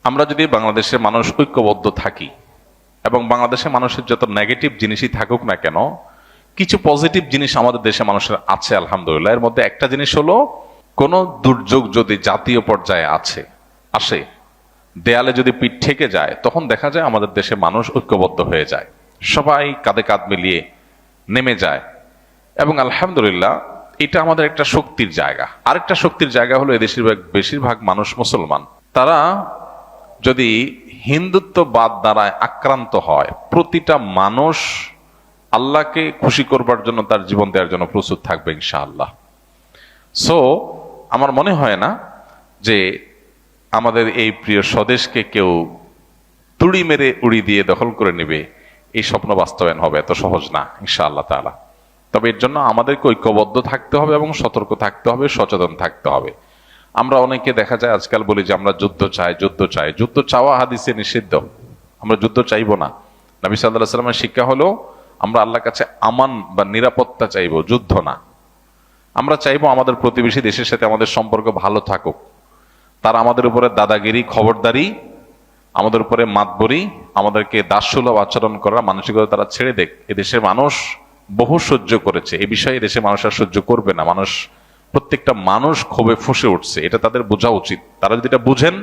আমরা যদি বাংলাদেশের মানুষ ঐক্যবদ্ধ থাকি এবং বাংলাদেশের মানুষের যত নেগেটিভ জিনিসই থাকুক না কেন, কিছু পজিটিভ জিনিস আমাদের দেশে মানুষের আছে আলহামদুলিল্লাহ। এর মধ্যে একটা জিনিস হলো, কোনো দুর্যোগ যদি জাতীয় পর্যায়ে আসে, দেয়ালে যদি পিঠ ঠেকে যায়, তখন দেখা যায় আমাদের দেশে মানুষ ঐক্যবদ্ধ হয়ে যায়, সবাই কাঁধে কাঁধ মিলিয়ে নেমে যায়। এবং আলহামদুলিল্লাহ এটা আমাদের একটা শক্তির জায়গা। আরেকটা শক্তির জায়গা হলো এদেশের বেশিরভাগ মানুষ মুসলমান। তারা যদি হিন্দুত্ববাদ দ্বারা আক্রান্ত হয়, প্রতিটা মানুষ আল্লাহকে খুশি করবার জন্য তার জীবন দেওয়ার জন্য প্রস্তুত থাকবে ইনশাআল্লাহ। সো আমার মনে হয় না যে আমাদের এই প্রিয় স্বদেশকে কেউ তুড়ি মেরে উড়ি দিয়ে দখল করে নেবে, এই স্বপ্ন বাস্তবায়ন হবে এত সহজ না ইনশাআল্লাহ তাআলা। তবে এর জন্য আমাদেরকে ঐক্যবদ্ধ থাকতে হবে এবং সতর্ক থাকতে হবে, সচেতন থাকতে হবে। আমরা অনেকে দেখা যায় আজকাল বলি যে আমরা যুদ্ধ চাই, যুদ্ধ চাই। যুদ্ধ চাওয়া হাদিসে নিষিদ্ধ। আমরা যুদ্ধ চাইবো না। নবী সাল্লাল্লাহু আলাইহি ওয়াসাল্লামের শিক্ষা হলো আমরা আল্লাহর কাছে আমান বা নিরাপত্তা চাইবো, যুদ্ধ না। আমরা চাইবো আমাদের প্রতিবেশী দেশের সাথে আমাদের সম্পর্ক ভালো থাকুক, তারা আমাদের উপরে দাদাগিরি, খবরদারি, আমাদের উপরে মাতবরি, আমাদেরকে দাসসুলভ আচরণ করার মানসিকতা তারা ছেড়ে দেখ। এদেশের মানুষ বহু সহ্য করেছে, এ বিষয়ে এদেশের মানুষ আর সহ্য করবে না। প্রত্যেকটা মানুষ ক্ষোভে ফুঁসে উঠছে, এটা তাদের বোঝা উচিত। তারা যদি এটা বুঝেন,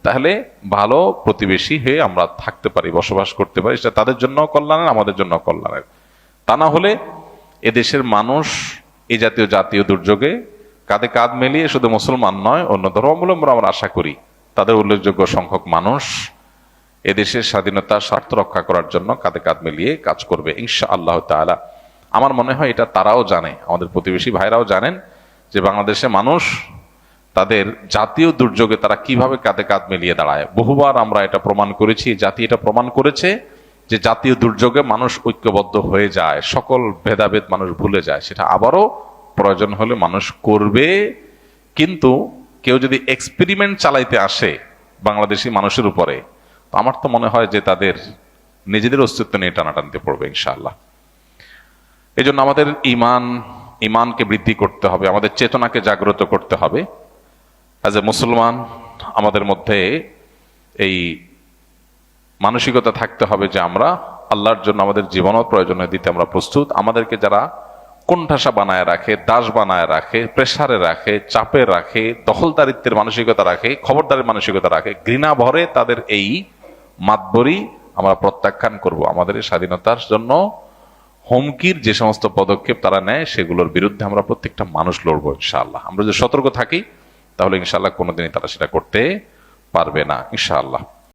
তাহলে ভালো প্রতিবেশী হয়ে আমরা থাকতে পারি, বসবাস করতে পারি। সেটা তাদের জন্য কল্যাণের, আমাদের জন্য কল্যাণের। তা না হলে এদেশের মানুষ এই জাতীয় দুর্যোগে কাঁধে কাঁধ মিলিয়ে শুধু মুসলমান নয়, অন্য ধর্মাবলম্বী আমরা আশা করি তাদের উল্লেখযোগ্য সংখ্যক মানুষ এদেশের স্বাধীনতার স্বার্থ রক্ষা করার জন্য কাঁধে কাঁধ মিলিয়ে কাজ করবে ইনশাআল্লাহ তাআলা। আমার মনে হয় এটা তারাও জানে, আমাদের প্রতিবেশী ভাইরাও জানেন যে বাংলাদেশের মানুষ তাদের জাতীয় দুর্যোগে তারা কিভাবে কাঁধে কাঁধ মিলিয়ে দাঁড়ায়। বহুবার আমরা এটা প্রমাণ করেছি, জাতি এটা প্রমাণ করেছে যে জাতীয় দুর্যোগে মানুষ ঐক্যবদ্ধ হয়ে যায়, সকল ভেদাভেদ মানুষ ভুলে যায়। সেটা আবারও প্রয়োজন হলে মানুষ করবে। কিন্তু কেউ যদি এক্সপেরিমেন্ট চালাইতে আসে বাংলাদেশি মানুষের উপরে, তো আমার তো মনে হয় যে তাদের নিজেদের অস্তিত্ব নিয়ে টানাটানিতে পড়বে ইনশাআল্লাহ। এই জন্য আমাদের ইমানকে বৃদ্ধি করতে হবে, আমাদের চেতনাকে জাগ্রত করতে হবে। অ্যাজ এ মুসলমান আমাদের মধ্যে এই মানসিকতা থাকতে হবে যে আমরা আল্লাহর জন্য আমাদের জীবনও প্রয়োজনে দিতে আমরা প্রস্তুত। আমাদেরকে যারা কোণঠাসা বানায় রাখে, দাস বানায় রাখে, প্রেসারে রাখে, চাপে রাখে, দখলদারিত্বের মানসিকতা রাখে, খবরদারের মানসিকতা রাখে, ঘৃণা ভরে তাদের এই মাতবরি আমরা প্রত্যাখ্যান করব। আমাদের এই স্বাধীনতার জন্য হুমকির যে সমস্ত পদক্ষেপ তারা নেয়, সেগুলোর বিরুদ্ধে আমরা প্রত্যেকটা মানুষ লড়বো ইনশাআল্লাহ। আমরা যদি সতর্ক থাকি, তাহলে ইনশাআল্লাহ কোনোদিনই তারা সেটা করতে পারবে না ইনশাআল্লাহ।